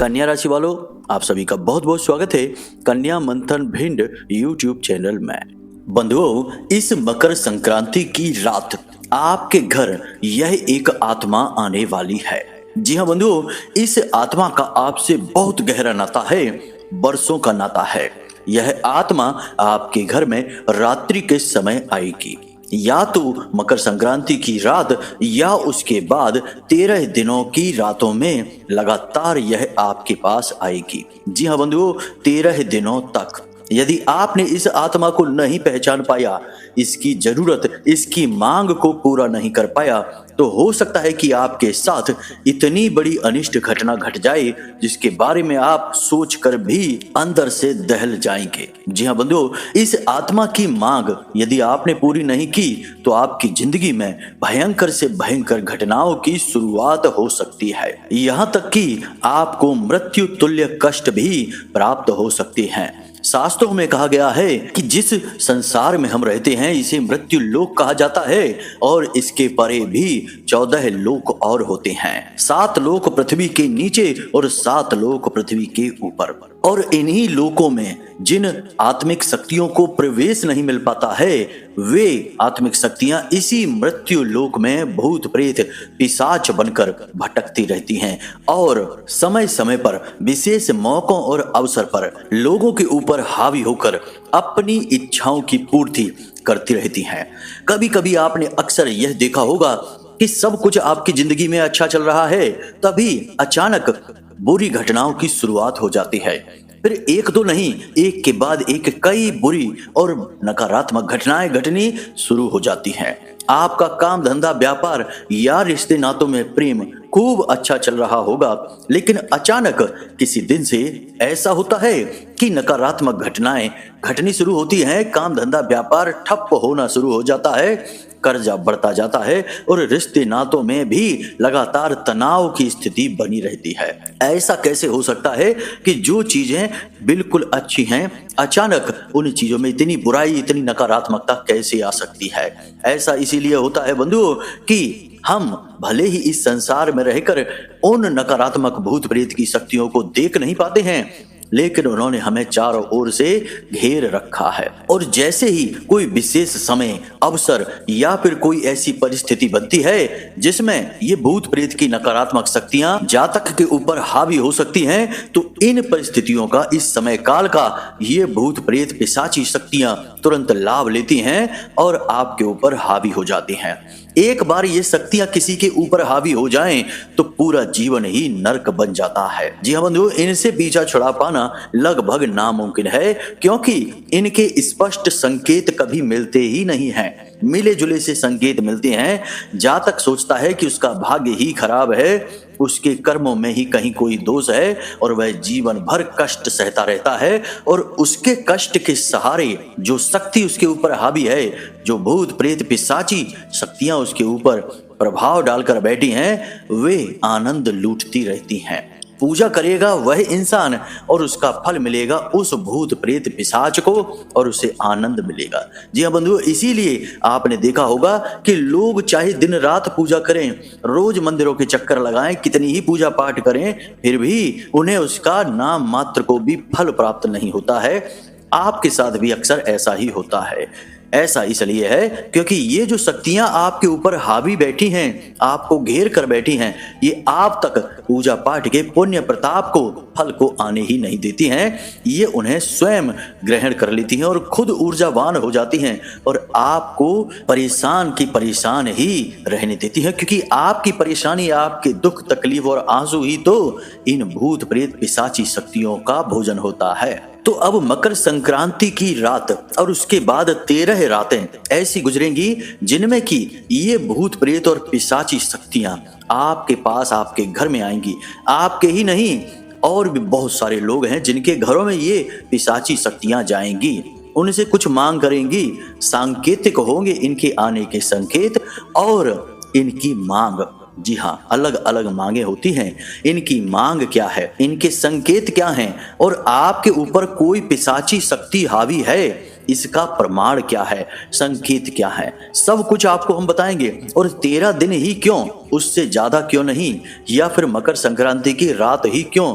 कन्या राशि वालों, आप सभी का बहुत बहुत स्वागत है कन्या मंथन भिंड यूट्यूब चैनल में। बंधुओं, इस मकर संक्रांति की रात आपके घर यह एक आत्मा आने वाली है। जी हाँ बंधुओं, इस आत्मा का आपसे बहुत गहरा नाता है, बरसों का नाता है। यह आत्मा आपके घर में रात्रि के समय आएगी, या तो मकर संक्रांति की रात या उसके बाद 13 दिनों की रातों में लगातार यह आपके पास आएगी। जी हाँ बंधुओं, 13 दिनों तक। यदि आपने इस आत्मा को नहीं पहचान पाया, इसकी जरूरत, इसकी मांग को पूरा नहीं कर पाया, तो हो सकता है कि आपके साथ इतनी बड़ी अनिष्ट घटना घट जाए जिसके बारे में आप सोचकर भी अंदर से दहल जाएंगे। जी हाँ बंधुओं, इस आत्मा की मांग यदि आपने पूरी नहीं की तो आपकी जिंदगी में भयंकर से भयंकर घटनाओं की शुरुआत हो सकती है। यहाँ तक कि आपको मृत्यु तुल्य कष्ट भी प्राप्त हो सकते हैं। शास्त्रों में कहा गया है कि जिस संसार में हम रहते हैं इसे मृत्यु लोक कहा जाता है, और इसके परे भी 14 लोक और होते हैं। 7 लोक पृथ्वी के नीचे और 7 लोक पृथ्वी के ऊपर। और इन्हीं लोकों में जिन आत्मिक शक्तियों को प्रवेश नहीं मिल पाता है, वे आत्मिक शक्तियां इसी मृत्यु लोक में भूत प्रेत पिशाच बनकर भटकती रहती हैं और समय समय पर विशेष मौकों और अवसर पर लोगों के ऊपर हावी होकर अपनी इच्छाओं की पूर्ति करती रहती हैं। कभी कभी आपने अक्सर यह देखा होगा कि सब कुछ आपकी जिंदगी में अच्छा चल रहा है, तभी अचानक बुरी घटनाओं की शुरुआत हो जाती है। फिर एक दो नहीं, एक के बाद एक कई बुरी और नकारात्मक घटनाएं घटनी शुरू हो जाती हैं। आपका काम धंधा व्यापार या रिश्ते नातों में प्रेम खूब अच्छा चल रहा होगा, लेकिन अचानक किसी दिन से ऐसा होता है कि नकारात्मक घटनाएं घटनी शुरू होती हैं। काम धंधा व्यापार ठप होना शुरू हो जाता है, कर्जा बढ़ता जाता है और रिश्ते नातों में भी लगातार तनाव की स्थिति बनी रहती है। ऐसा कैसे हो सकता है कि जो चीजें बिल्कुल अच्छी हैं, अचानक उन चीजों में इतनी बुराई, इतनी नकारात्मकता कैसे आ सकती है? ऐसा इसीलिए होता है बंधुओं कि हम भले ही इस संसार में रहकर उन नकारात्मक भूत प्रेत की शक्तियों को देख नहीं पाते हैं, लेकिन उन्होंने हमें चारों ओर से घेर रखा है। और जैसे ही कोई विशेष समय, अवसर या फिर कोई ऐसी परिस्थिति बनती है जिसमें ये भूत प्रेत की नकारात्मक शक्तियां जातक के ऊपर हावी हो सकती हैं, तो इन परिस्थितियों का, इस समय काल का ये भूत प्रेत पिशाची शक्तियां तुरंत लाभ लेती हैं और आपके ऊपर हावी हो जाती हैं। एक बार ये शक्तियां किसी के ऊपर हावी हो जाएं तो पूरा जीवन ही नरक बन जाता है। जी हाँ बंधुओं, इनसे पीछा छुड़ा पाना लगभग नामुमकिन है, क्योंकि इनके स्पष्ट संकेत कभी मिलते ही नहीं हैं। मिले जुले से संकेत मिलते हैं। जातक सोचता है कि उसका भाग्य ही खराब है, उसके कर्मों में ही कहीं कोई दोष है और वह जीवन भर कष्ट सहता रहता है, और उसके कष्ट के सहारे जो शक्ति उसके ऊपर हावी है, जो भूत प्रेत पिशाची शक्तियां उसके ऊपर प्रभाव डालकर बैठी हैं, वे आनंद लूटती रहती हैं। पूजा करेगा वह इंसान और उसका फल मिलेगा उस भूत प्रेत पिशाच को, और उसे आनंद मिलेगा। जी हाँ बंधुओं, इसीलिए आपने देखा होगा कि लोग चाहे दिन रात पूजा करें, रोज मंदिरों के चक्कर लगाएं, कितनी ही पूजा पाठ करें, फिर भी उन्हें उसका नाम मात्र को भी फल प्राप्त नहीं होता है। आपके साथ भी अक्सर ऐसा ही होता है। ऐसा इसलिए है क्योंकि ये जो शक्तियां आपके ऊपर हावी बैठी हैं, आपको घेर कर बैठी हैं, ये आप तक पूजा पाठ के पुण्य प्रताप को, फल को आने ही नहीं देती हैं। ये उन्हें स्वयं ग्रहण कर लेती हैं और खुद ऊर्जावान हो जाती हैं और आपको परेशान की परेशान ही रहने देती हैं, क्योंकि आपकी परेशानी, आपके दुख तकलीफ और आंसू ही तो इन भूत प्रेत पिशाची शक्तियों का भोजन होता है। तो अब मकर संक्रांति की रात और उसके बाद 13 रातें ऐसी गुजरेंगी जिनमें कि ये भूत प्रेत और पिशाची शक्तियां आपके पास, आपके घर में आएंगी। आपके ही नहीं, और भी बहुत सारे लोग हैं जिनके घरों में ये पिशाची शक्तियां जाएंगी, उनसे कुछ मांग करेंगी। सांकेतिक होंगे इनके आने के संकेत और इनकी मांग। जी हाँ, अलग अलग मांगे होती हैं। इनकी मांग क्या है, इनके संकेत क्या हैं, और आपके ऊपर कोई पिशाची शक्ति हावी है, इसका प्रमाण क्या है, संकेत क्या है, सब कुछ आपको हम बताएंगे। और 13 दिन ही क्यों, उससे ज्यादा क्यों नहीं, या फिर मकर संक्रांति की रात ही क्यों,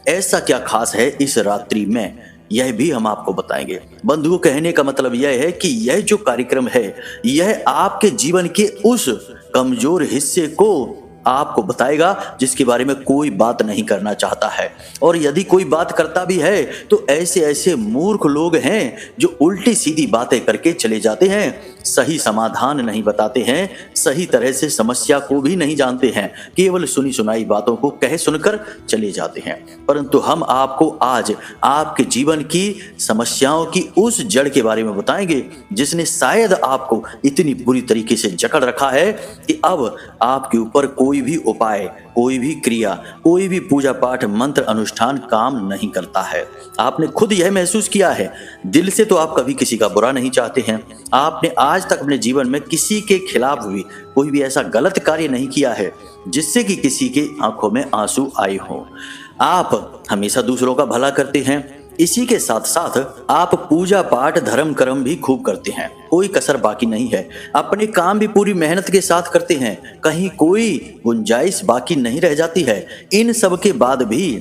ऐसा क्या खास है इस रात्रि में, यह भी हम आपको बताएंगे। बंधुओं, कहने का मतलब यह है कि यह जो कार्यक्रम है यह आपके जीवन के उस कमजोर हिस्से को आपको बताएगा जिसके बारे में कोई बात नहीं करना चाहता है। और यदि कोई बात करता भी है तो ऐसे ऐसे मूर्ख लोग हैं जो उल्टी सीधी बातें करके चले जाते हैं, सही समाधान नहीं बताते हैं, सही तरह से समस्या को भी नहीं जानते हैं, केवल सुनी सुनाई बातों को कह सुनकर चले जाते हैं। परंतु हम आपको आज आपके जीवन की समस्याओं की उस जड़ के बारे में बताएंगे जिसने शायद आपको इतनी बुरी तरीके से जकड़ रखा है कि अब आपके ऊपर कोई भी उपाय, कोई भी क्रिया, कोई भी पूजा पाठ, मंत्र, अनुष्ठान काम नहीं करता है। आपने खुद यह महसूस किया है। दिल से तो आप कभी किसी का बुरा नहीं चाहते हैं। आपने आज तक अपने जीवन में किसी के खिलाफ भी कोई भी ऐसा गलत कार्य नहीं किया है जिससे कि किसी के आंखों में आंसू आए हों। आप हमेशा दूसरों का भला करते हैं। इसी के साथ साथ आप पूजा पाठ, धर्म कर्म भी खूब करते हैं, कोई कसर बाकी नहीं है। अपने काम भी पूरी मेहनत के साथ करते हैं, कहीं कोई गुंजाइश बाकी नहीं रह जाती है। इन सब के बाद भी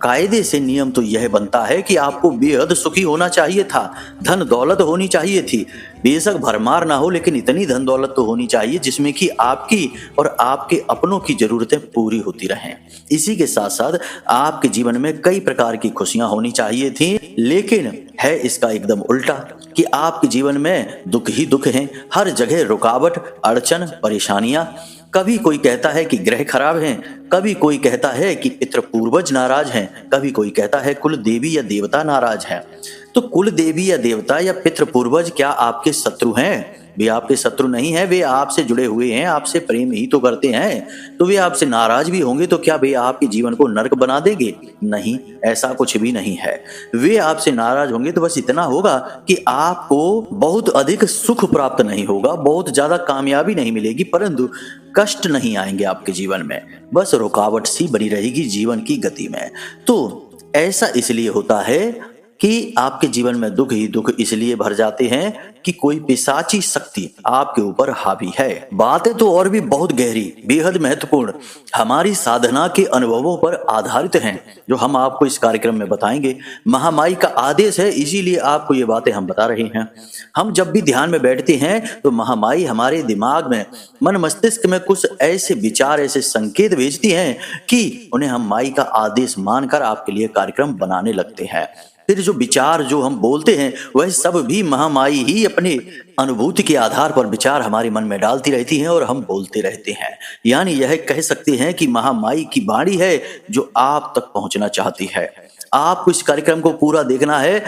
कायदे से नियम तो यह बनता है कि आपको बेहद सुखी होना चाहिए था, धन दौलत होनी चाहिए थी। बेशक भरमार ना हो, लेकिन इतनी धन दौलत तो होनी चाहिए जिसमें कि आपकी और आपके अपनों की जरूरतें पूरी होती रहें। इसी के साथ साथ आपके जीवन में कई प्रकार की खुशियां होनी चाहिए थी, लेकिन है इसका एकदम उल्टा कि आपके जीवन में दुख ही दुख हैं। हर जगह रुकावट, अड़चन, परेशानियां। कभी कोई कहता है कि ग्रह खराब हैं, कभी कोई कहता है कि पितृ पूर्वज नाराज हैं, कभी कोई कहता है कुल देवी या देवता नाराज हैं। तो कुल देवी या देवता या पितृ पूर्वज क्या आपके शत्रु हैं? वे आपके शत्रु नहीं है, वे आपसे जुड़े हुए हैं, आपसे प्रेम ही तो करते हैं। तो वे आपसे नाराज भी होंगे तो क्या वे आपके जीवन को नरक बना देंगे? नहीं, ऐसा कुछ भी नहीं है। वे आपसे नाराज होंगे तो बस इतना होगा कि आपको बहुत अधिक सुख प्राप्त नहीं होगा, बहुत ज्यादा कामयाबी नहीं मिलेगी, परंतु कष्ट नहीं आएंगे आपके जीवन में। बस रुकावट सी बनी रहेगी जीवन की गति में। तो ऐसा इसलिए होता है कि आपके जीवन में दुख ही दुख इसलिए भर जाते हैं कि कोई पिशाची शक्ति आपके ऊपर हावी है। बातें तो और भी बहुत गहरी, बेहद महत्वपूर्ण, हमारी साधना के अनुभवों पर आधारित हैं, जो हम आपको इस कार्यक्रम में बताएंगे। महामाई का आदेश है, इसीलिए आपको ये बातें हम बता रहे हैं। हम जब भी ध्यान में बैठते हैं तो महामाई हमारे दिमाग में, मन मस्तिष्क में कुछ ऐसे विचार, ऐसे संकेत भेजती हैं कि उन्हें हम माई का आदेश मानकर आपके लिए कार्यक्रम बनाने लगते हैं। फिर जो विचार जो हम बोलते हैं वह सब भी महामाई ही अपने अनुभूति के आधार पर विचार हमारे मन में डालती रहती हैं और हम बोलते रहते हैं। यानी यह कह सकते हैं कि महामाई की वाणी है जो आप तक पहुंचना चाहती है। आपको इस कार्यक्रम को पूरा देखना है।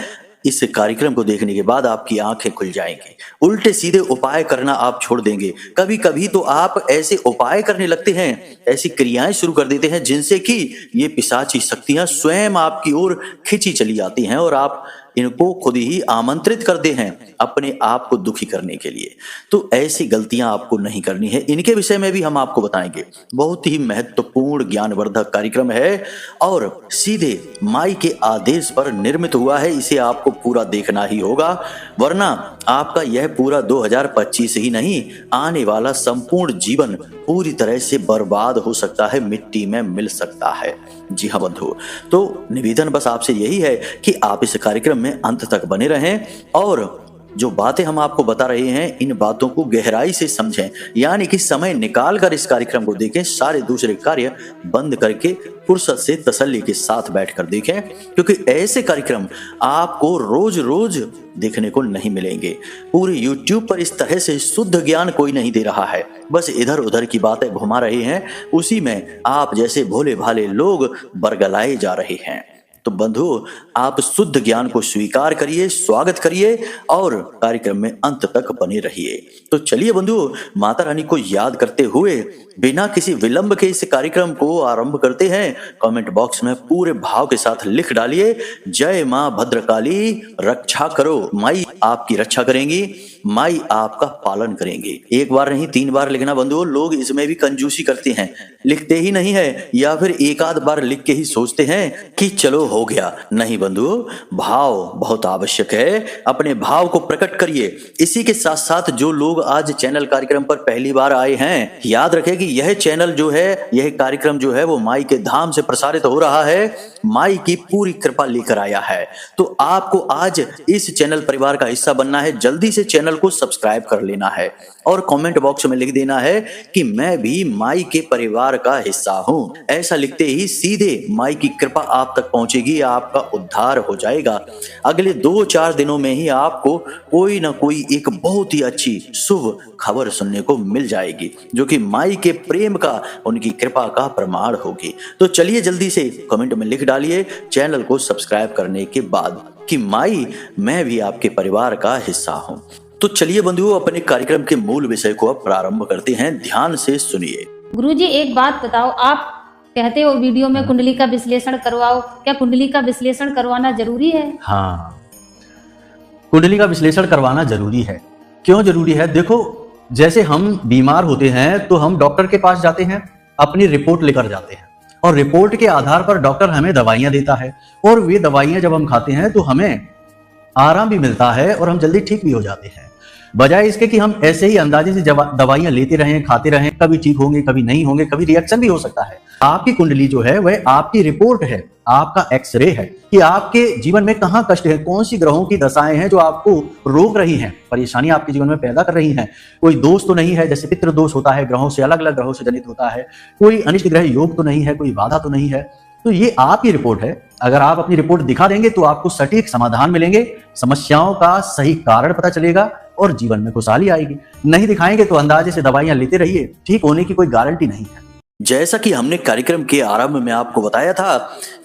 इस कार्यक्रम को देखने के बाद आपकी आंखें खुल जाएंगी, उल्टे सीधे उपाय करना आप छोड़ देंगे। कभी कभी तो आप ऐसे उपाय करने लगते हैं, ऐसी क्रियाएं शुरू कर देते हैं जिनसे कि ये पिशाची शक्तियां स्वयं आपकी ओर खिंची चली आती हैं और आप इनको खुद ही आमंत्रित करते हैं अपने आप को दुखी करने के लिए। तो ऐसी गलतियां आपको नहीं करनी है। इनके विषय में भी हम आपको बताएंगे। बहुत ही महत्वपूर्ण ज्ञानवर्धक कार्यक्रम है और सीधे माई के आदेश पर निर्मित हुआ है। इसे आपको पूरा देखना ही होगा, वरना आपका यह पूरा 2025 ही नहीं, आने वाला संपूर्ण जीवन पूरी तरह से बर्बाद हो सकता है, मिट्टी में मिल सकता है। जी हाँ बंधु, तो निवेदन बस आपसे यही है कि आप इस कार्यक्रम में अंत तक बने रहें और जो बातें हम आपको बता रहे हैं इन बातों को गहराई से समझें, यानी कि समय निकाल कर इस कार्यक्रम को देखें, सारे दूसरे कार्य बंद करके फुर्सत से तसल्ली के साथ बैठकर देखें, क्योंकि ऐसे कार्यक्रम आपको रोज रोज देखने को नहीं मिलेंगे। पूरे YouTube पर इस तरह से शुद्ध ज्ञान कोई नहीं दे रहा है, बस इधर उधर की बातें घुमा रहे हैं, उसी में आप जैसे भोले भाले लोग बरगलाए जा रहे हैं। तो बंधु, आप शुद्ध ज्ञान को स्वीकार करिए, स्वागत करिए और कार्यक्रम में अंत तक बने रहिए। तो चलिए बंधु, माता रानी को याद करते हुए बिना किसी विलंब के इस कार्यक्रम को आरंभ करते हैं। कमेंट बॉक्स में पूरे भाव के साथ लिख डालिए, जय मां भद्रकाली, रक्षा करो। माई आपकी रक्षा करेंगी, माई आपका पालन करेंगे। एक बार नहीं 3 बार लिखना बंधुओं। लोग इसमें भी कंजूसी करते हैं, लिखते ही नहीं है या फिर एक आध बार लिख के ही सोचते हैं कि चलो हो गया। नहीं बंधुओं, भाव बहुत आवश्यक है, अपने भाव को प्रकट करिए। इसी के साथ साथ जो लोग आज चैनल कार्यक्रम पर पहली बार आए हैं, याद रखें कि यह चैनल जो है, यह कार्यक्रम जो है वो माई के धाम से प्रसारित हो रहा है, माई की पूरी कृपा लेकर आया है। तो आपको आज इस चैनल परिवार का हिस्सा बनना है, जल्दी से चैनल को सब्सक्राइब कर लेना है और कमेंट बॉक्स में लिख देना है कि मैं भी माई के परिवार का हिस्सा हूं। ऐसा लिखते ही सीधे माई की कृपा आप तक पहुंचेगी, आपका उद्धार हो जाएगा। अगले 2-4 दिनों में ही आपको कोई ना कोई एक बहुत ही अच्छी शुभ खबर सुनने को मिल जाएगी, जो कि माई के प्रेम का, उनकी कृपा का प्रमाण होगी। तो चलिए जल्दी से कमेंट में लिख डालिए चैनल को सब्सक्राइब करने के बाद कि माई मैं भी आपके परिवार का हिस्सा हूं। तो चलिए बंधुओं, अपने कार्यक्रम के मूल विषय को अब प्रारंभ करते हैं, ध्यान से सुनिए। गुरुजी, एक बात बताओ, आप कहते हो वीडियो में कुंडली का विश्लेषण करवाओ, क्या कुंडली का विश्लेषण करवाना जरूरी है? हाँ, कुंडली का विश्लेषण करवाना जरूरी है। क्यों जरूरी है? देखो, जैसे हम बीमार होते हैं तो हम डॉक्टर के पास जाते हैं, अपनी रिपोर्ट लेकर जाते हैं और रिपोर्ट के आधार पर डॉक्टर हमें दवाइयां देता है और वे दवाइयां जब हम खाते हैं तो हमें आराम भी मिलता है और हम जल्दी ठीक भी हो जाते हैं। बजाय इसके कि हम ऐसे ही अंदाजे से दवाइयां लेते रहें, खाते रहें, कभी ठीक होंगे, कभी नहीं होंगे, कभी रिएक्शन भी हो सकता है। आपकी कुंडली जो है वह आपकी रिपोर्ट है, आपका एक्सरे है कि आपके जीवन में कहां कष्ट है, कौन सी ग्रहों की दशाएं हैं जो आपको रोक रही हैं, परेशानी आपके जीवन में पैदा कर रही हैं। कोई दोष तो नहीं है, जैसे पितृ दोष होता है, ग्रहों से अलग अलग ग्रहों से जनित होता है। कोई अनिष्ट ग्रह योग तो नहीं है, कोई बाधा तो नहीं है। तो ये आपकी रिपोर्ट है। अगर आप अपनी रिपोर्ट दिखा देंगे तो आपको सटीक समाधान मिलेंगे, समस्याओं का सही कारण पता चलेगा और जीवन में खुशहाली आएगी। नहीं दिखाएंगे तो अंदाजे से दवाइयां लेते रहिए, ठीक होने की कोई गारंटी नहीं है। जैसा कि हमने कार्यक्रम के आरंभ में आपको बताया था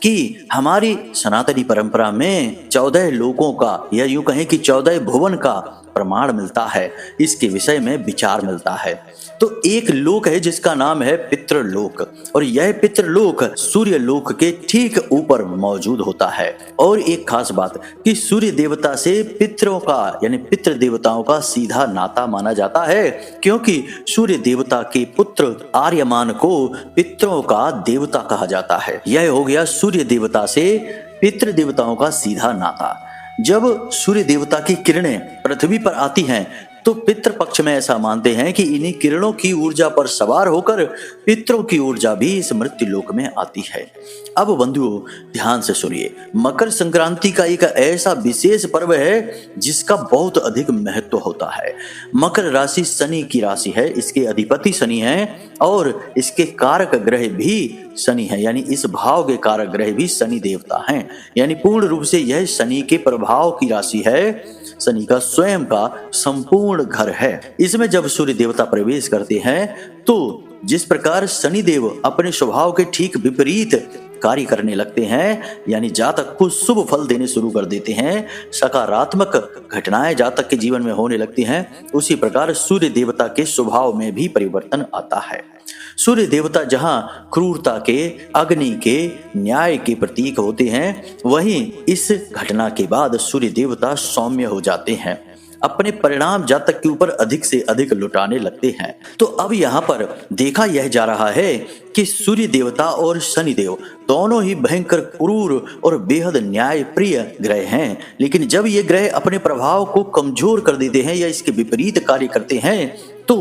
कि हमारी सनातनी परंपरा में 14 लोकों का, या यूं कहें कि 14 भुवन का प्रमाण मिलता है, इसके विषय में विचार मिलता है। तो एक लोक है जिसका नाम है पितृलोक, और यह पितृलोक सूर्य लोक के ठीक ऊपर मौजूद होता है। और एक खास बात कि सूर्य देवता से पितरों का, यानी पितृ देवताओं का सीधा नाता माना जाता है, क्योंकि सूर्य देवता के पुत्र आर्यमान को पितरों का देवता कहा जाता है। यह हो गया सूर्य देवता से पितृ देवताओं का सीधा नाता। जब सूर्य देवता की किरणें पृथ्वी पर आती हैं तो पितृ पक्ष में ऐसा मानते हैं कि इन्हीं किरणों की ऊर्जा पर सवार होकर पितरों की ऊर्जा भी इस मृत्यु लोक में आती है। अब बंधुओं, ध्यान से सुनिए, मकर संक्रांति का एक ऐसा विशेष पर्व है जिसका बहुत अधिक महत्व होता है। मकर राशि शनि की राशि है, इसके अधिपति शनि है और इसके कारक ग्रह भी शनि है, यानी इस भाव के कारक ग्रह भी शनि देवता हैं। यानी पूर्ण रूप से यह शनि के प्रभाव की राशि है, शनि का स्वयं का संपूर्ण घर है। इसमें जब सूर्य देवता प्रवेश करते हैं तो जिस प्रकार शनि देव अपने स्वभाव के ठीक विपरीत कार्य करने लगते हैं, यानी जातक को शुभ फल देने शुरू कर देते हैं, सकारात्मक घटनाएं जातक के जीवन में होने लगती हैं, उसी प्रकार सूर्य देवता के स्वभाव में भी परिवर्तन आता है। सूर्य देवता जहां क्रूरता के, अग्नि के, न्याय के प्रतीक होते हैं, वहीं इस घटना के बाद सूर्य देवता सौम्य हो जाते हैं, अपने परिणाम जातक के ऊपर अधिक से अधिक लुटाने लगते हैं। तो अब यहाँ पर देखा यह जा रहा है कि सूर्य देवता और शनि देव दोनों ही भयंकर क्रूर और बेहद न्याय प्रिय ग्रह हैं, लेकिन जब ये ग्रह अपने प्रभाव को कमजोर कर देते हैं या इसके विपरीत कार्य करते हैं तो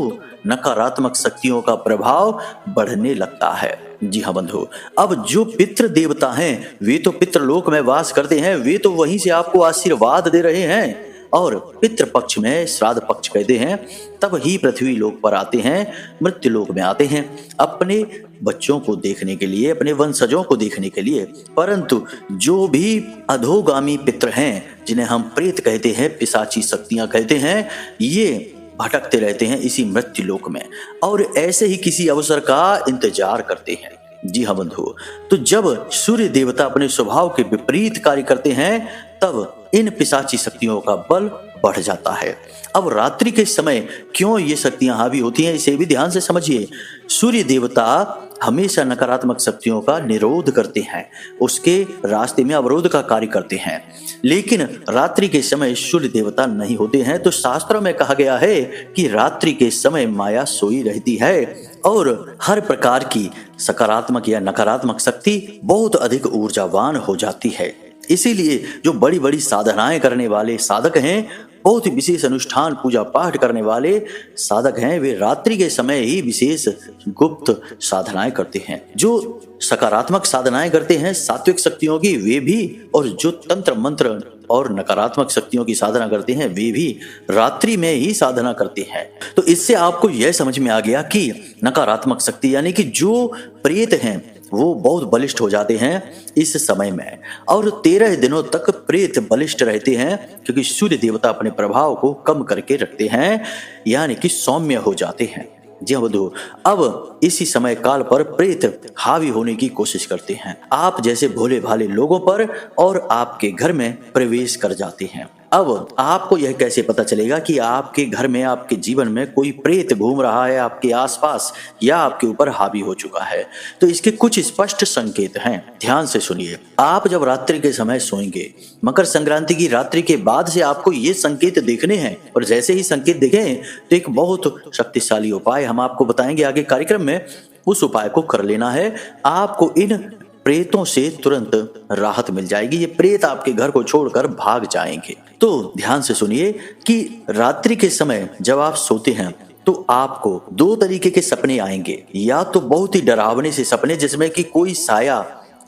नकारात्मक शक्तियों का प्रभाव बढ़ने लगता है। जी हाँ बंधु, अब जो पितृ देवता हैं वे तो पितृलोक में वास करते हैं, वे तो वहीं से आपको आशीर्वाद दे रहे हैं, और पितृ पक्ष में श्राद्ध पक्ष कहते हैं, तब ही पृथ्वी लोक पर आते हैं, मृत्यु लोक में आते हैं अपने बच्चों को देखने के लिए, अपने वंशजों को देखने के लिए। परंतु जो भी अधोगामी पितृ हैं, जिन्हें हम प्रेत कहते हैं, पिशाची शक्तियां कहते हैं, ये भटकते रहते हैं इसी मृत्यु लोक में और ऐसे ही किसी अवसर का इंतजार करते हैं। जी हाँ बंधु, तो जब सूर्य देवता अपने स्वभाव के विपरीत कार्य करते हैं तब इन पिशाची शक्तियों का बल बढ़ जाता है। अब रात्रि के समय क्यों ये शक्तियां हावी होती हैं, इसे भी ध्यान से समझिए। सूर्य देवता हमेशा नकारात्मक शक्तियों का निरोध करते हैं, उसके रास्ते में अवरोध का कार्य करते हैं। लेकिन रात्रि के समय सूर्य देवता नहीं होते हैं, तो शास्त्रों में कहा गया है कि रात्रि के समय माया सोई रहती है और हर प्रकार की सकारात्मक या नकारात्मक शक्ति बहुत अधिक ऊर्जावान हो जाती है। इसीलिए जो बड़ी बड़ी साधनाएं करने वाले साधक हैं, बहुत ही विशेष अनुष्ठान पूजा पाठ करने वाले साधक हैं, वे रात्रि के समय ही विशेष गुप्त साधनाएं करते हैं। जो सकारात्मक साधनाएं करते हैं सात्विक शक्तियों की, वे भी, और जो तंत्र मंत्र और नकारात्मक शक्तियों की साधना करते हैं वे भी रात्रि में ही साधना करते हैं। तो इससे आपको यह समझ में आ गया कि नकारात्मक शक्ति यानी कि जो प्रेत हैं वो बहुत बलिष्ठ हो जाते हैं इस समय में, और 13 दिनों तक प्रेत बलिष्ठ रहते हैं, क्योंकि सूर्य देवता अपने प्रभाव को कम करके रखते हैं, यानी कि सौम्य हो जाते हैं। जी हाँ बंधु, अब इसी समय काल पर प्रेत हावी होने की कोशिश करते हैं आप जैसे भोले भाले लोगों पर, और आपके घर में प्रवेश कर जाते हैं। अब आपको यह कैसे पता चलेगा कि आपके घर में, आपके जीवन में कोई प्रेत घूम रहा है आपके आसपास या आपके ऊपर हावी हो चुका है? तो इसके कुछ स्पष्ट संकेत हैं, ध्यान से सुनिए। आप जब रात्रि के समय सोएंगे, मकर संक्रांति की रात्रि के बाद से आपको ये संकेत देखने हैं, और जैसे ही संकेत दिखें तो एक बहुत शक्तिशाली उपाय हम आपको बताएंगे आगे कार्यक्रम में। उस उपाय को कर लेना है, आपको इन प्रेतों से तुरंत राहत मिल जाएगी। ये प्रेत आपके घर को छोड़कर भाग जाएंगे। तो ध्यान से सुनिए कि रात्रि के समय जब आप सोते हैं तो आपको 2 तरीके के सपने आएंगे, या तो बहुत ही डरावने से सपने जिसमें कि कोई साया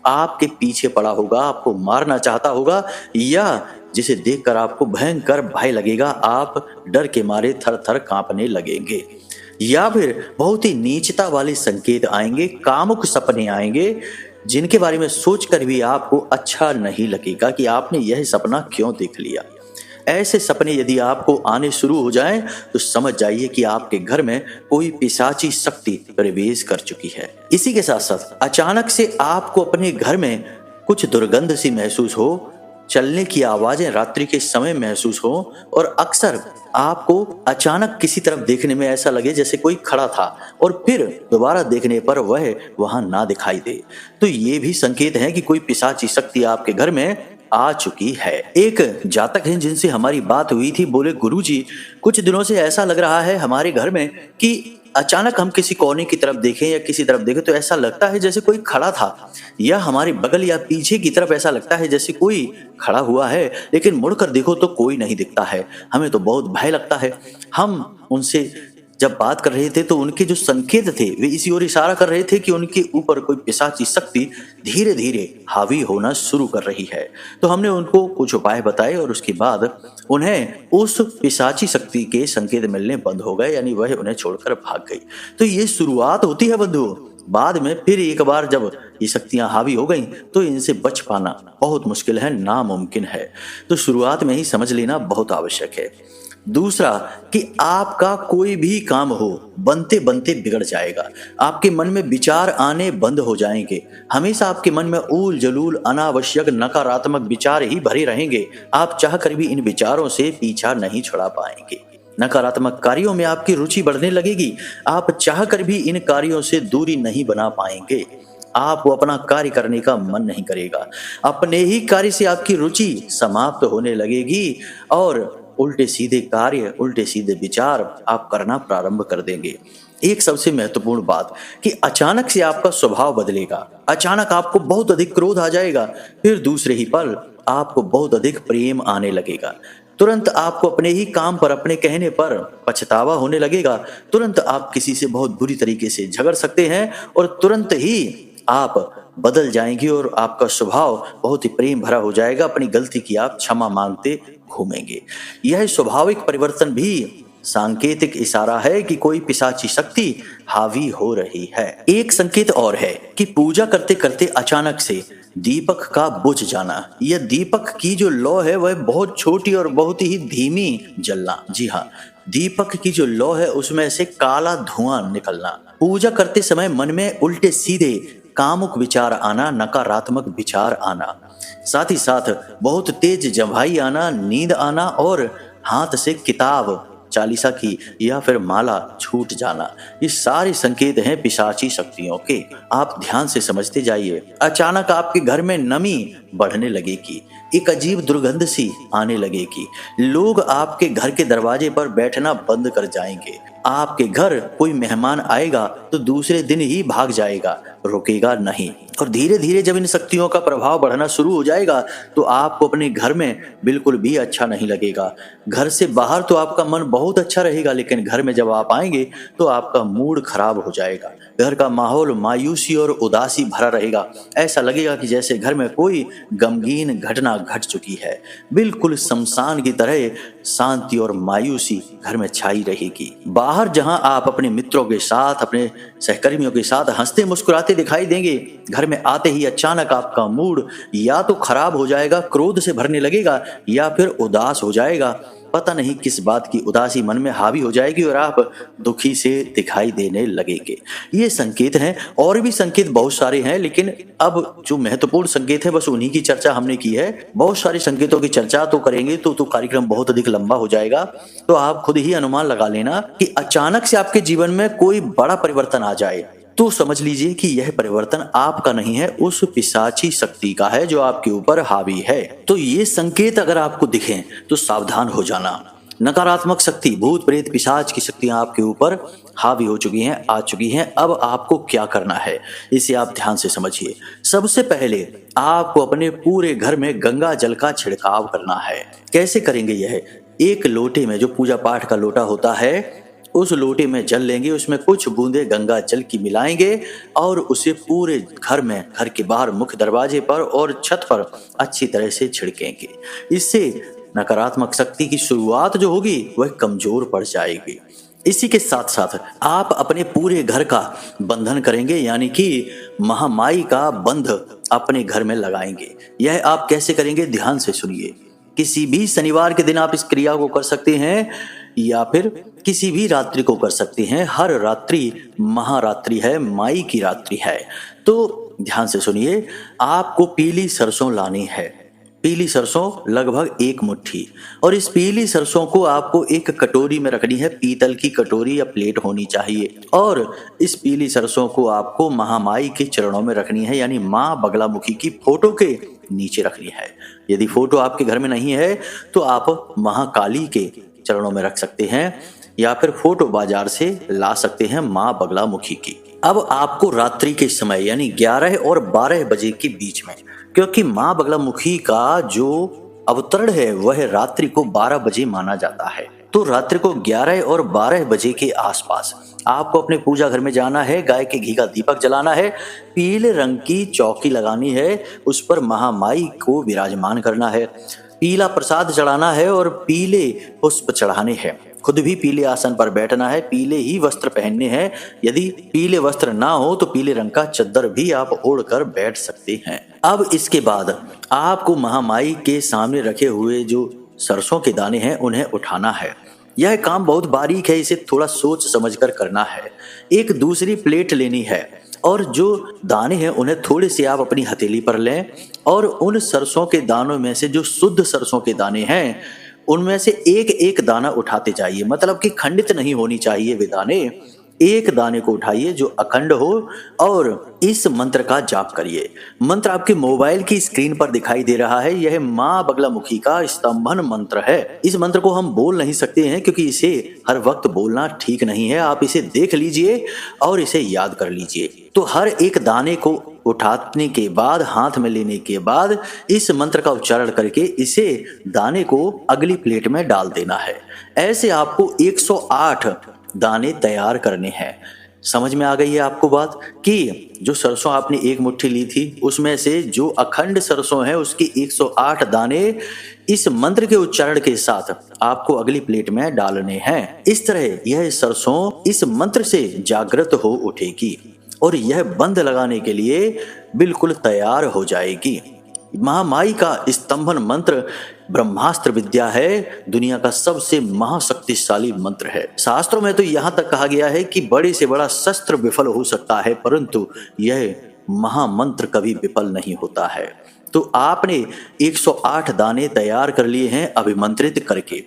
आपके पीछे पड़ा होगा, आपको मारना चाहता होगा, या जिसे देखकर आपको भयंकर भय लगेगा, आप डर के मारे थर थर कांपने लगेंगे। या फिर बहुत ही नीचता वाले संकेत आएंगे, कामुक सपने आएंगे, जिनके बारे में सोचकर भी आपको अच्छा नहीं लगेगा कि आपने यह सपना क्यों देख लिया। ऐसे सपने यदि आपको आने शुरू हो जाएं तो समझ जाइए कि आपके घर में कोई पिशाची शक्ति प्रवेश कर चुकी है। इसी के साथ साथ अचानक से आपको अपने घर में कुछ दुर्गंध सी महसूस हो, चलने की आवाजें रात्रि के समय महसूस हो, और अक्सर आपको अचानक किसी तरफ देखने में ऐसा लगे जैसे कोई खड़ा था और फिर दोबारा देखने पर वह वहां ना दिखाई दे। तो ये भी संकेत है कि कोई पिशाची शक्ति आपके घर में आ चुकी है। एक जातक हैं जिनसे हमारी बात हुई थी, बोले गुरुजी कुछ दिनों से ऐसा लग रहा है हमारे घर में कि अचानक हम किसी कोने की तरफ देखें या किसी तरफ देखें तो ऐसा लगता है जैसे कोई खड़ा था, या हमारे बगल या पीछे की तरफ ऐसा लगता है जैसे कोई खड़ा हुआ है, लेकिन मुड़कर देखो तो कोई नहीं दिखता है। हमें तो बहुत भय लगता है। हम उनसे जब बात कर रहे थे तो उनके जो संकेत थे वे इसी ओर इशारा कर रहे थे कि उनके ऊपर कोई पिशाची शक्ति धीरे धीरे हावी होना शुरू कर रही है। तो हमने उनको कुछ उपाय बताए और उसके बाद उन्हें उस पिशाची शक्ति के संकेत मिलने बंद हो गए, यानी वह उन्हें छोड़कर भाग गई। तो ये शुरुआत होती है बंधु। बाद में फिर एक बार जब ये शक्तियां हावी हो गई तो इनसे बच पाना बहुत मुश्किल है, नामुमकिन है। तो शुरुआत में ही समझ लेना बहुत आवश्यक है। दूसरा कि आपका कोई भी काम हो बनते बनते बिगड़ जाएगा। आपके मन में विचार आने बंद हो जाएंगे। हमेशा आपके मन में ऊल जलूल अनावश्यक नकारात्मक विचार ही भरे रहेंगे। आप चाहकर भी इन विचारों से पीछा नहीं छुड़ा पाएंगे। नकारात्मक कार्यों में आपकी रुचि बढ़ने लगेगी। आप चाहकर भी इन कार्यों से दूरी नहीं बना पाएंगे। आपको अपना कार्य करने का मन नहीं करेगा। अपने ही कार्य से आपकी रुचि समाप्त होने लगेगी और उल्टे सीधे कार्य, उल्टे सीधे विचार आप करना प्रारंभ कर देंगे। एक सबसे महत्वपूर्ण बात कि अचानक से आपका स्वभाव बदलेगा। अचानक आपको बहुत अधिक क्रोध आ जाएगा, फिर दूसरे ही पल आपको बहुत अधिक प्रेम आने लगेगा। तुरंत आपको अपने ही काम पर, अपने कहने पर पछतावा होने लगेगा। तुरंत आप किसी से बहुत बुरी तरीके से झगड़ सकते हैं और तुरंत ही आप बदल जाएंगे और आपका स्वभाव बहुत ही प्रेम भरा हो जाएगा। अपनी गलती की आप क्षमा मांगते घूमेंगे। यह स्वाभाविक परिवर्तन भी सांकेतिक इशारा है कि कोई पिशाची शक्ति हावी हो रही है। एक संकेत और है कि पूजा करते करते अचानक से दीपक का बुझ जाना। यह दीपक की जो लौ है वह बहुत छोटी और बहुत ही धीमी जलना। जी हाँ, दीपक की जो लौ है उसमें से काला धुआं निकलना। पूजा करते समय मन में उल्टे सीधे कामुक विचार आना, नकारात्मक विचार आना, साथ ही साथ बहुत तेज जम्हाई आना, नींद आना और हाथ से किताब चालीसा की या फिर माला छूट जाना, ये सारे संकेत हैं पिशाची शक्तियों के। आप ध्यान से समझते जाइए। अचानक आपके घर में नमी बढ़ने लगेगी, एक अजीब दुर्गंध सी आने लगेगी, लोग आपके घर के दरवाजे पर बैठना बंद कर जाएंगे, आपके घर कोई मेहमान आएगा तो दूसरे दिन ही भाग जाएगा, रुकेगा नहीं। और धीरे धीरे जब इन शक्तियों का प्रभाव बढ़ना शुरू हो जाएगा तो आपको अपने घर में बिल्कुल भी अच्छा नहीं लगेगा। घर से बाहर तो आपका मन बहुत अच्छा रहेगा, लेकिन घर में जब आप आएंगे तो आपका मूड खराब हो जाएगा। घर का माहौल मायूसी और उदासी भरा रहेगा। ऐसा लगेगा कि जैसे घर में कोई गमगीन घटना घट चुकी है। बिल्कुल शमशान की तरह शांति और मायूसी घर में छाई रहेगी। बाहर जहां आप अपने मित्रों के साथ, अपने सहकर्मियों के साथ हंसते मुस्कुराते दिखाई देंगे, घर में आते ही अचानक आपका मूड या तो खराब हो जाएगा, क्रोध से भरने लगेगा, या फिर उदास हो जाएगा। पता नहीं किस बात की उदासी मन में हावी हो जाएगी और आप दुखी से दिखाई देने लगेंगे। ये संकेत हैं, और भी संकेत बहुत सारे हैं, लेकिन अब जो महत्वपूर्ण संकेत है बस उन्हीं की चर्चा हमने की है। बहुत सारे संकेतों की चर्चा तो करेंगे तो कार्यक्रम बहुत अधिक लंबा हो जाएगा। तो आप खुद ही अनुमान लगा लेना कि अचानक से आपके जीवन में कोई बड़ा परिवर्तन आ जाए तो समझ लीजिए कि यह परिवर्तन आपका नहीं है, उस पिशाची शक्ति का है जो आपके ऊपर हावी है। तो ये संकेत अगर आपको दिखें तो सावधान हो जाना। नकारात्मक शक्ति, भूत प्रेत पिशाच की शक्तियां आपके ऊपर हावी हो चुकी हैं, आ चुकी हैं। अब आपको क्या करना है इसे आप ध्यान से समझिए। सबसे पहले आपको अपने पूरे घर में गंगा जल का छिड़काव करना है। कैसे करेंगे यह? एक लोटे में, जो पूजा पाठ का लोटा होता है, उस लोटे में जल लेंगे, उसमें कुछ बूंदे गंगा जल की मिलाएंगे और उसे पूरे घर में, घर के बाहर मुख्य दरवाजे पर और छत पर अच्छी तरह से छिड़केंगे। इससे नकारात्मक शक्ति की शुरुआत जो होगी वह कमजोर पड़ जाएगी। इसी के साथ साथ आप अपने पूरे घर का बंधन करेंगे, यानी कि महामाई का बंध अपने घर में लगाएंगे। यह आप कैसे करेंगे ध्यान से सुनिए। किसी भी शनिवार के दिन आप इस क्रिया को कर सकते हैं या फिर किसी भी रात्रि को कर सकते हैं। हर रात्रि महारात्रि है, माई की रात्रि है। तो ध्यान से सुनिए, आपको पीली सरसों लानी है। पीली सरसों लगभग 1 मुट्ठी, और इस पीली सरसों को आपको एक कटोरी में रखनी है। पीतल की कटोरी या प्लेट होनी चाहिए, और इस पीली सरसों को आपको महामाई के चरणों में रखनी है, यानी माँ बगलामुखी की फोटो के नीचे रखनी है। यदि फोटो आपके घर में नहीं है तो आप महाकाली के चरणों में रख सकते हैं, या फिर फोटो बाजार से ला सकते हैं माँ बगलामुखी की। अब आपको रात्रि के समय यानी 11 और 12 बजे के बीच में, क्योंकि माँ बगलामुखी का जो अवतरण है वह रात्रि को 12 बजे माना जाता है, तो रात्रि को 11 और 12 बजे के आसपास आपको अपने पूजा घर में जाना है। गाय के घी का दीपक जलाना है, पीले रंग की चौकी लगानी है, उस पर महामाई को विराजमान करना है, पीला प्रसाद चढ़ाना है और पीले पुष्प चढ़ाने हैं। खुद भी पीले आसन पर बैठना है, पीले ही वस्त्र पहनने हैं। यदि पीले वस्त्र ना हो तो पीले रंग का चद्दर भी आप ओढ़कर बैठ सकते हैं। अब इसके बाद आपको महामाई के सामने रखे हुए जो सरसों के दाने हैं उन्हें उठाना है। यह काम बहुत बारीक है, इसे थोड़ा सोच समझकर करना है। एक दूसरी प्लेट लेनी है और जो दाने हैं उन्हें थोड़े से आप अपनी हथेली पर लें, और उन सरसों के दानों में से जो शुद्ध सरसों के दाने हैं उनमें से एक एक दाना उठाते जाइए। मतलब कि खंडित नहीं होनी चाहिए वे दाने। एक दाने को उठाइए जो अखंड हो और इस मंत्र का जाप करिए। मंत्र आपके मोबाइल की स्क्रीन पर दिखाई दे रहा है। यह माँ बगलामुखी का स्तंभन मंत्र है। इस मंत्र को हम बोल नहीं सकते हैं क्योंकि इसे हर वक्त बोलना ठीक नहीं है। आप इसे देख लीजिए और इसे याद कर लीजिए। तो हर एक दाने को उठाने के बाद, हाथ में लेने के बाद इस मंत्र का उच्चारण करके इसे दाने को अगली प्लेट में डाल देना है। ऐसे आपको 108 दाने तैयार करने हैं। समझ में आ गई है आपको बात कि जो सरसों आपने 1 मुट्ठी ली थी उसमें से जो अखंड सरसों है उसके 108 दाने इस मंत्र के उच्चारण के साथ आपको अगली प्लेट में डालने हैं। इस तरह यह सरसों इस मंत्र से जागृत हो उठेगी और यह बंध लगाने के लिए बिल्कुल तैयार हो जाएगी। महामाई का स्तंभन मंत्र ब्रह्मास्त्र विद्या है, दुनिया का सबसे महाशक्तिशाली मंत्र है। शास्त्रों में तो यहाँ तक कहा गया है कि बड़े से बड़ा शस्त्र विफल हो सकता है, परंतु यह महामंत्र कभी विफल नहीं होता है। तो आपने 108 दाने तैयार कर लिए हैं अभिमंत्रित करके।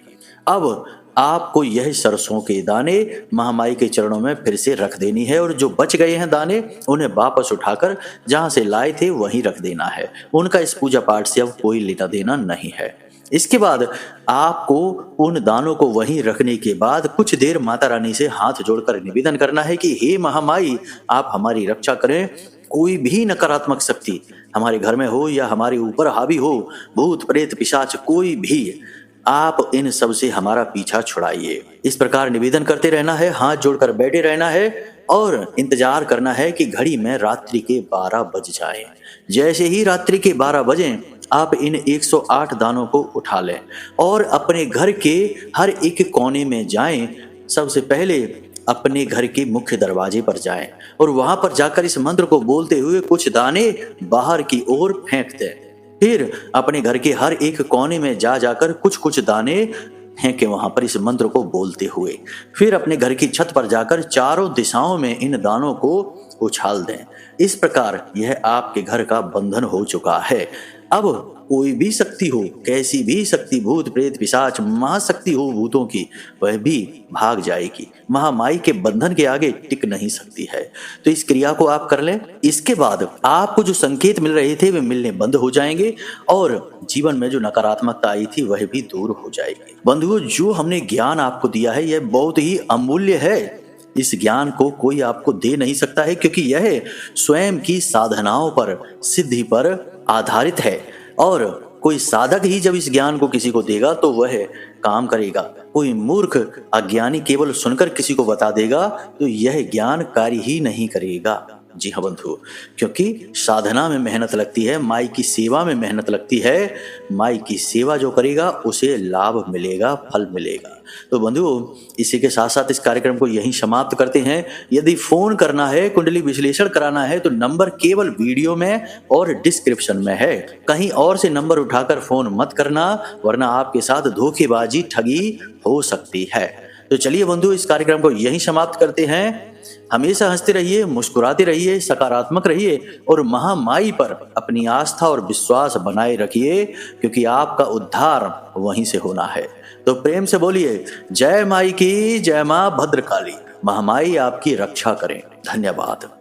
अब आपको यह सरसों के दाने महामाई के चरणों में फिर से रख देनी है और जो बच गए हैं दाने उन्हें वापस उठाकर जहां से लाए थे वहीं रख देना है। उनका इस पूजा पाठ से अब कोई लेना देना नहीं है। इसके बाद आपको उन दानों को वहीं रखने के बाद कुछ देर माता रानी से हाथ जोड़कर निवेदन करना है कि हे महामाई, आप हमारी रक्षा करें। कोई भी नकारात्मक शक्ति हमारे घर में हो या हमारे ऊपर हावी हो, भूत प्रेत पिशाच कोई भी, आप इन सब से हमारा पीछा छुड़ाइए। इस प्रकार निवेदन करते रहना है, हाथ जोड़कर बैठे रहना है और इंतजार करना है कि घड़ी में रात्रि के 12 बज जाएं। जैसे ही रात्रि के 12 बजें आप इन 108 दानों को उठा लें और अपने घर के हर एक कोने में जाएं। सबसे पहले अपने घर के मुख्य दरवाजे पर जाएं और वहां पर जाकर इस मंत्र को बोलते हुए कुछ दाने बाहर की ओर फेंक दें। फिर अपने घर के हर एक कोने में जाकर कुछ कुछ दाने फेंके वहां पर इस मंत्र को बोलते हुए। फिर अपने घर की छत पर जाकर चारों दिशाओं में इन दानों को उछाल दें। इस प्रकार यह आपके घर का बंधन हो चुका है। अब कोई भी शक्ति हो, कैसी भी शक्ति, भूत प्रेत पिशाच महाशक्ति हो भूतों की, वह भी भाग जाएगी। महामाई के बंधन के आगे टिक नहीं सकती है। तो इस क्रिया को आप कर लें। इसके बाद आपको जो संकेत मिल रहे थे वे मिलने बंद हो जाएंगे और जीवन में जो नकारात्मकता आई थी वह भी दूर हो जाएगी। बंधुओं, जो हमने ज्ञान आपको दिया है यह बहुत ही अमूल्य है। इस ज्ञान को कोई आपको दे नहीं सकता है क्योंकि यह स्वयं की साधनाओं पर, सिद्धि पर आधारित है और कोई साधक ही जब इस ज्ञान को किसी को देगा तो वह काम करेगा। कोई मूर्ख अज्ञानी केवल सुनकर किसी को बता देगा तो यह ज्ञान कार्य ही नहीं करेगा। जी हाँ बंधु, क्योंकि साधना में मेहनत लगती है, माई की सेवा में मेहनत लगती है। माई की सेवा जो करेगा उसे लाभ मिलेगा, फल मिलेगा। तो बंधुओं, इसी के साथ साथ इस कार्यक्रम को यहीं समाप्त करते हैं। यदि फोन करना है, कुंडली विश्लेषण कराना है तो नंबर केवल वीडियो में और डिस्क्रिप्शन में है। कहीं और से नंबर उठाकर फोन मत करना, वरना आपके साथ धोखेबाजी, ठगी हो सकती है। तो चलिए बंधु, इस कार्यक्रम को यहीं समाप्त करते हैं। हमेशा हंसते रहिए, मुस्कुराते रहिए, सकारात्मक रहिए और महामाई पर अपनी आस्था और विश्वास बनाए रखिए, क्योंकि आपका उद्धार वहीं से होना है। तो प्रेम से बोलिए, जय माई की, जय मां भद्रकाली। महामाई आपकी रक्षा करें। धन्यवाद।